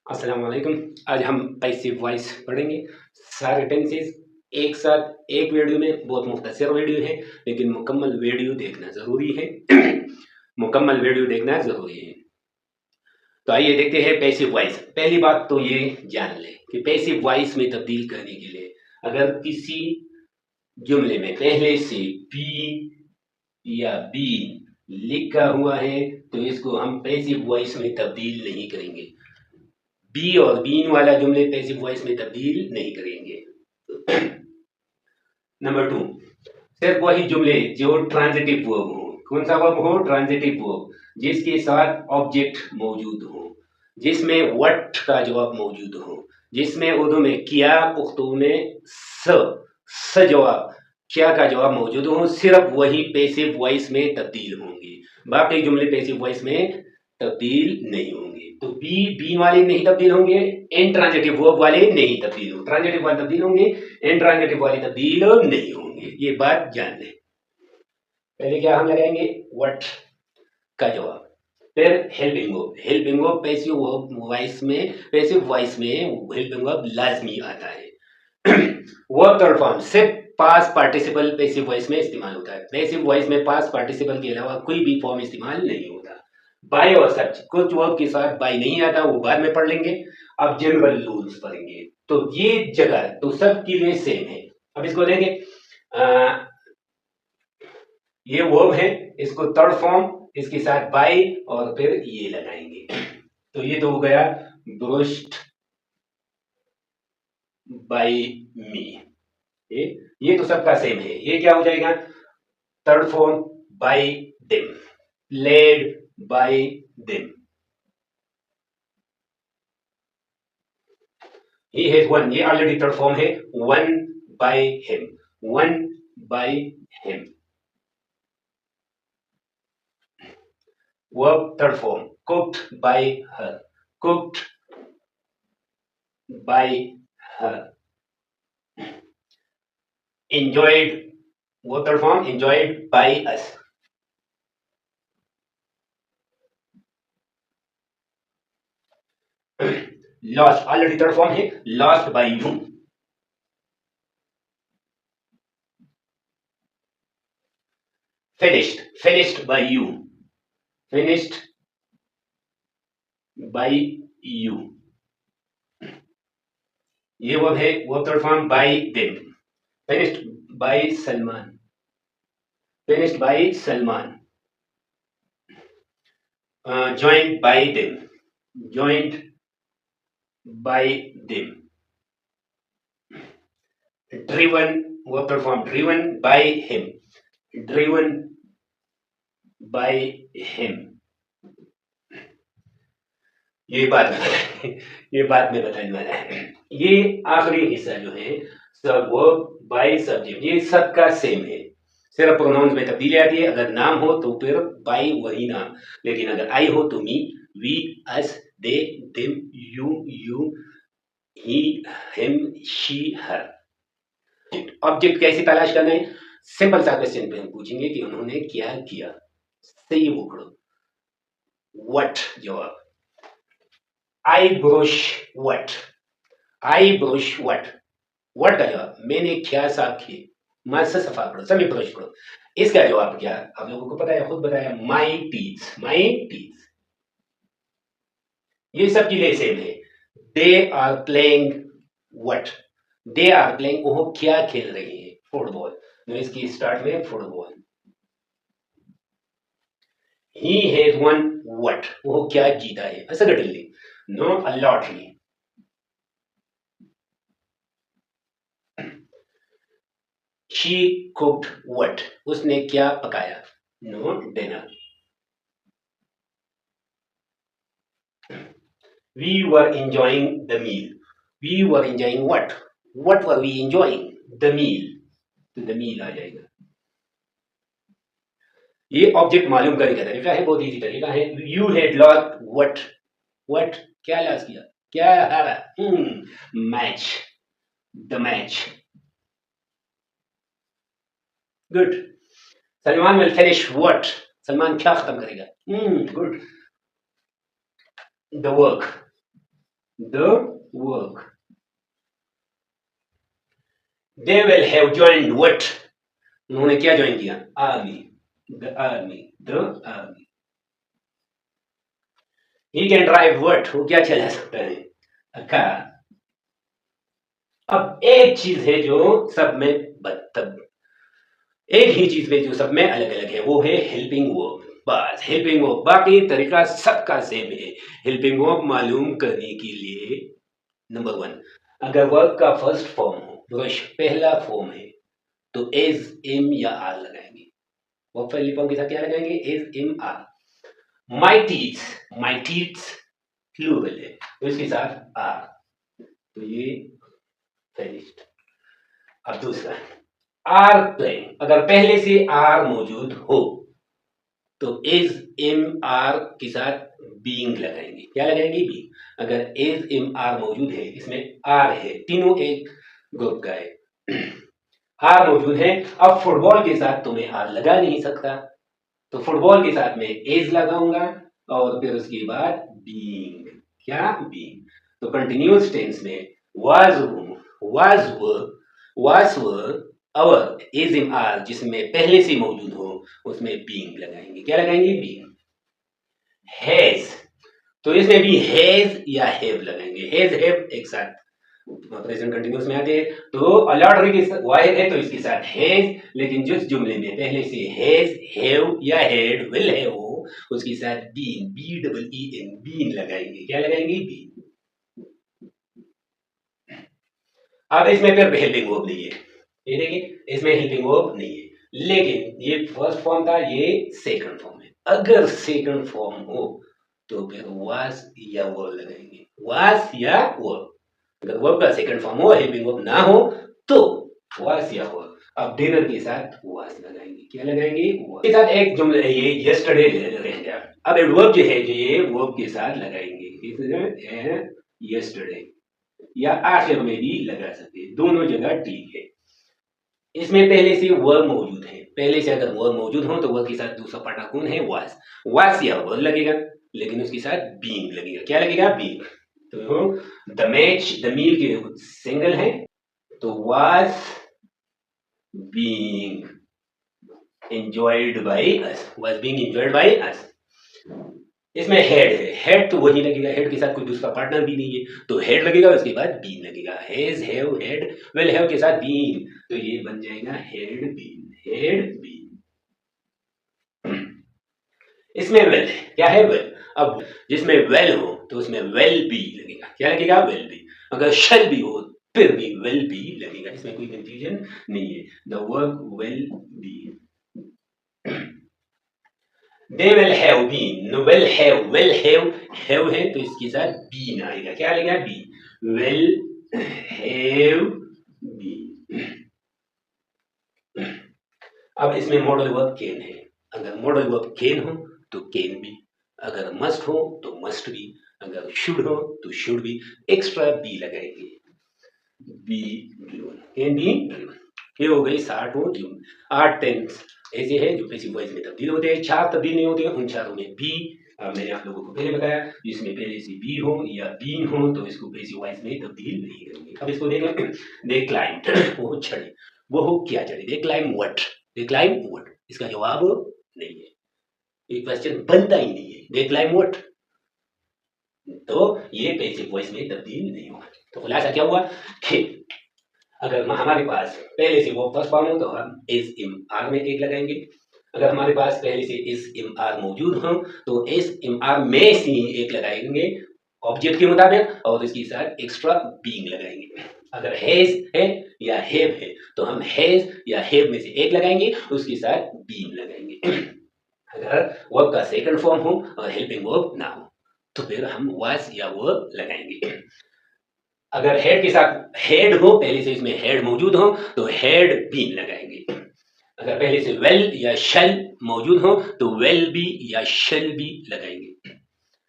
अस्सलाम वालेकुम। आज हम पैसिव वॉइस पढ़ेंगे। सारे टेंसेस एक साथ एक वीडियो में, बहुत मुख्तसर वीडियो है लेकिन मुकम्मल वीडियो देखना ज़रूरी है। मुकम्मल वीडियो देखना ज़रूरी है। तो आइए देखते हैं पैसिव वॉइस। पहली बात तो ये जान लें कि पैसिव वॉइस में तब्दील करने के लिए अगर किसी जुमले में पहले से बी या बी लिखा हुआ है तो इसको हम पैसिव वॉइस में तब्दील नहीं करेंगे। बी और बीन वाला जुमले पैसिव वॉइस में तब्दील नहीं करेंगे। नंबर 2, सिर्फ वही जुमले जो ट्रांजिटिव वर्ब हो। कौन सा वर्ब हो? ट्रांजिटिव वर्ब, जिसके साथ ऑब्जेक्ट मौजूद हो, जिसमें वट का जवाब मौजूद हो, जिसमें उर्दू में किया, पुख्तू में स जवाब, क्या का जवाब मौजूद हो, सिर्फ वही पैसिव वॉइस में तब्दील होंगे। बाकी जुमले पैसिव वॉइस में तब्दील नहीं होंगे। तो बी वाले नहीं तब्दील होंगे, एन ट्रांजिटिव वर्ब वाले नहीं तब्दील होंगे। ट्रांजिटिव वाले तब्दील होंगे, एन ट्रांजिटिव वाले तब्दील नहीं होंगे। ये बात जान लें। पहले क्या हम लगाएंगे? व्हाट का जवाब, फिर helping verb. Helping verb passive voice में, पैसिव वॉइस में हेल्पिंग वर्ब लाजमी आता है। वर्ब थर्ड फॉर्म सिर्फ पास्ट पार्टिसिपल पैसिव वॉइस में इस्तेमाल होता है। पैसिव वॉइस में पास्ट पार्टिसिपल के अलावा कोई भी फॉर्म इस्तेमाल नहीं होता। बाय और सच, कुछ वर्ब के साथ बाय नहीं आता, वो बाद में पढ़ लेंगे। अब जनरल रूल्स पढ़ेंगे। तो ये जगह तो सबके लिए सेम है। अब इसको लेंगे, ये वर्ब है, इसको थर्ड फॉर्म, इसके साथ बाय और फिर ये लगाएंगे। तो ये तो हो गया ब्रश्ड बाय मी। ये तो सबका सेम है। ये क्या हो जाएगा? Third form by them, led by them. He has won, ये ऑलरेडी थर्ड फॉर्म है, won by him, won by him. Verb third form cooked by her, cooked by her. enjoyed, वो third form enjoyed by us। Lost already third form है, lost by you. Finished, finished by you, finished by you. ये verb है, वो third form by them. Finished by Salman, finished by Salman. joined by them, joined by them। driven, वो third form, driven by him, driven by him। ये बात ये बात में बताने वाला है। ये आखिरी हिस्सा जो है, सब वर्ब बाय सब्जेक्ट, ये सबका सेम है। सिर्फ प्रोनाउंस में तब्दीली आती है। अगर नाम हो तो फिर बाय वही नाम, लेकिन अगर आई हो तो me, we, us, they, them, you, he, him, she, her. Object कैसे तलाश करना है? सिंपल सा क्वेश्चन पे हम पूछेंगे कि उन्होंने क्या किया। सही पकड़ो, व्हाट जवाब। I brush what, I brush what, what का जवाब मैंने क्या साफ किए। मस्त सफा करो, सभी ब्रश करो। इसका जवाब क्या आप लोगों को पता है, खुद बताया, माई टीथ, माई टीथ। ये सब के लिए सेम है। They are playing what, they are playing, वो क्या खेल रही है? फुटबॉल। तो इसकी स्टार्ट में football. He has won what, वो क्या जीता है? Suddenly, no, a lottery. She cooked what, उसने क्या पकाया? No, dinner. We were enjoying the meal. We were enjoying what? What were we enjoying? The meal. तो the meal आ जाएगा। ये ऑब्जेक्ट मालूम करने का तरीका है, बहुत इजी तरीका है। You had lost what? What? क्या लॉस किया? क्या हारा? Match, the match। Good. Salman will finish what? Salman क्या खत्म करेगा? Good. The work. The work. They will have joined what, उन्होंने क्या ज्वाइन किया? Army, the army, the army. He can drive what, वो क्या चला सकता है? A car. अब एक चीज है जो सब में मतलब एक ही चीज में जो सब में अलग अलग है, वो है हेल्पिंग वर्ब। बस हेल्पिंग वर्ब, बाकी तरीका सबका सेम है। हेल्पिंग वर्ब मालूम करने के लिए नंबर वन, अगर वर्ब का फर्स्ट फॉर्म हो, ब्रश पहला फॉर्म है, तो एज, एम या आर लगाएंगे। वर्ब पहली फॉर्म के साथ क्या लगाएंगे? Is, am, are. My teeth plural है, तो इसके साथ आर, तो ये फिनिश्ड। अब दूसरा, आर प्लेइंग, अगर पहले से आर मौजूद हो तो एज, एम, आर के साथ बीइंग लगाएंगे। क्या लगाएंगे? बीइंग। अगर एज, एम, आर मौजूद है, इसमें आर है, तीनों एक ग्रुप का है, आर मौजूद है। अब फुटबॉल के साथ तो मैं आर लगा नहीं सकता, तो फुटबॉल के साथ में एज लगाऊंगा और फिर उसके बाद बीइंग। क्या? बीइंग। तो कंटिन्यूअस टेंस में was, was were, our, is, in, are जिसमें पहले से मौजूद हो, उसमें बीइंग लगाएंगे। क्या लगाएंगे? बीइंग। हैज, तो इसमें भी हैज या हैव लगाएंगे। हैज, हैव एक साथ प्रेजेंट कंटिन्यूअस में आते हैं, तो अलॉटरी के वाहिद है तो इसके साथ हैज, लेकिन जिस जुमले में पहले से हैज, हैव या हैड, विल हैव हो, उसके साथ been, B double E N, been लगाएंगे। क्या लगाएंगे? बीन। अब इसमें फिर हेल्पिंग वर्ब नहीं है, ये देखिए इसमें हेल्पिंग वर्ब नहीं है, लेकिन ये फर्स्ट फॉर्म था, ये सेकंड फॉर्म है। अगर सेकंड फॉर्म हो तो फिर वाज या वर लगाएंगे, वाज या वर। अगर वर्ब का सेकंड फॉर्म हो, हेल्पिंग वर्ब ना हो, तो वाज या वर। अब डिनर के साथ वाज लगाएंगे। क्या लगाएंगे? was। के साथ एक जुमला ये यस्टरडे रह गया। अब एडवर्ब जो है, जो ये वर्ब के साथ लगाएंगे, यस्टरडे, या आखिर में भी लगा सकते हैं, दोनों जगह ठीक है। इसमें पहले से वर्ब मौजूद है, पहले से अगर वर्ब मौजूद हो तो वर्ब के साथ दूसरा पार्ट कौन है? वाज। वाज या वर्ब लगेगा, लेकिन उसके साथ बीइंग लगेगा। क्या लगेगा? बीइंग। तो द मैच, द मील के सिंगल है, तो was being enjoyed by us, was being enjoyed by us. इसमें हेड है, हेड तो वही लगेगा, हेड के साथ कोई दूसरा पार्टनर भी नहीं है, तो हेड लगेगा, उसके बाद बीन लगेगा। Has, have, head, will have के साथ बीन, तो ये बन जाएगा हेड बीन, हेड बीन। इसमें वेल है, क्या है? वेल। अब जिसमें वेल हो तो उसमें वेल बी लगेगा। क्या लगेगा? Will be. अगर शल भी हो फिर भी वेल बी लगेगा, इसमें कोई कंफ्यूजन नहीं है। The work will be. They will have been, will have है तो इसके साथ been आएगा। क्या आएगा? been, will have been। अब इसमें मॉडल वर्ब कैन है, अगर मॉडल वर्ब कैन हो तो कैन भी, अगर मस्ट हो तो मस्ट भी, अगर शुड हो तो शुड भी, एक्स्ट्रा बी लगाएंगे। Be driven, can be driven. ये हो गई 60 और ड्रिवन। 8 टेंस ऐसे हैं जो पैसिव वॉइस में तब्दील होते हैं। 4 तब्दील नहीं होते हैं, उन चारों में बी, मैंने आप लोगों को पहले बताया, जिसमें पहले से बी हो या बीन हो तो इसको पैसिव वॉइस में तब्दील नहीं करेंगे। अब इसको देख लें। दे क्लाइंब, वो चढ़े, वो क्या चढ़े? दे climb what, they climb what, इसका जवाब नहीं है, ये क्वेश्चन बनता ही नहीं है। दे क्लाइंब व्हाट, तो ये पैसिव वॉइस में तब्दील नहीं होगा। तो खुलासा क्या हुआ कि अगर हमारे पास पहले से वो फर्स्ट फॉर्म हो तो हम एस एम आर में एक लगाएंगे। अगर हमारे पास पहले से एस एम आर मौजूद हो तो एस एम आर में से एक लगाएंगे ऑब्जेक्ट के मुताबिक, और इसके साथ एक्स्ट्रा बीइंग लगाएंगे। अगर हैज है या हैव है तो हम हैज या हैव में से एक लगाएंगे, उसके साथ बीइंग लगाएंगे। अगर वर्ब का सेकंड फॉर्म हो और हेल्पिंग वर्ब ना हो तो फिर हम वाज या वर्ब लगाएंगे। अगर हेड के साथ हेड हो, पहले से इसमें हेड मौजूद हो तो हेड बीन लगाएंगे। अगर पहले से वेल या शल मौजूद हो तो वेल बी या शल बी लगाएंगे।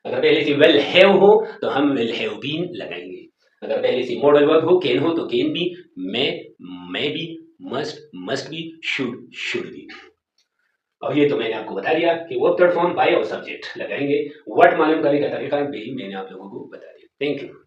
अगर पहले से वेल हैव हो तो हम विल हैव बीन लगाएंगे। अगर पहले से मॉडल वर्ब हो, कैन हो तो कैन बी, मैं भी, मस्ट बी, शुड बी। अब ये तो मैंने आपको बता दिया कि वर्ब थर्ड फॉर्म बाय और सब्जेक्ट लगाएंगे। व्हाट मालूम करने का तरीका भी मैंने आप लोगों को बता दिया। Thank you.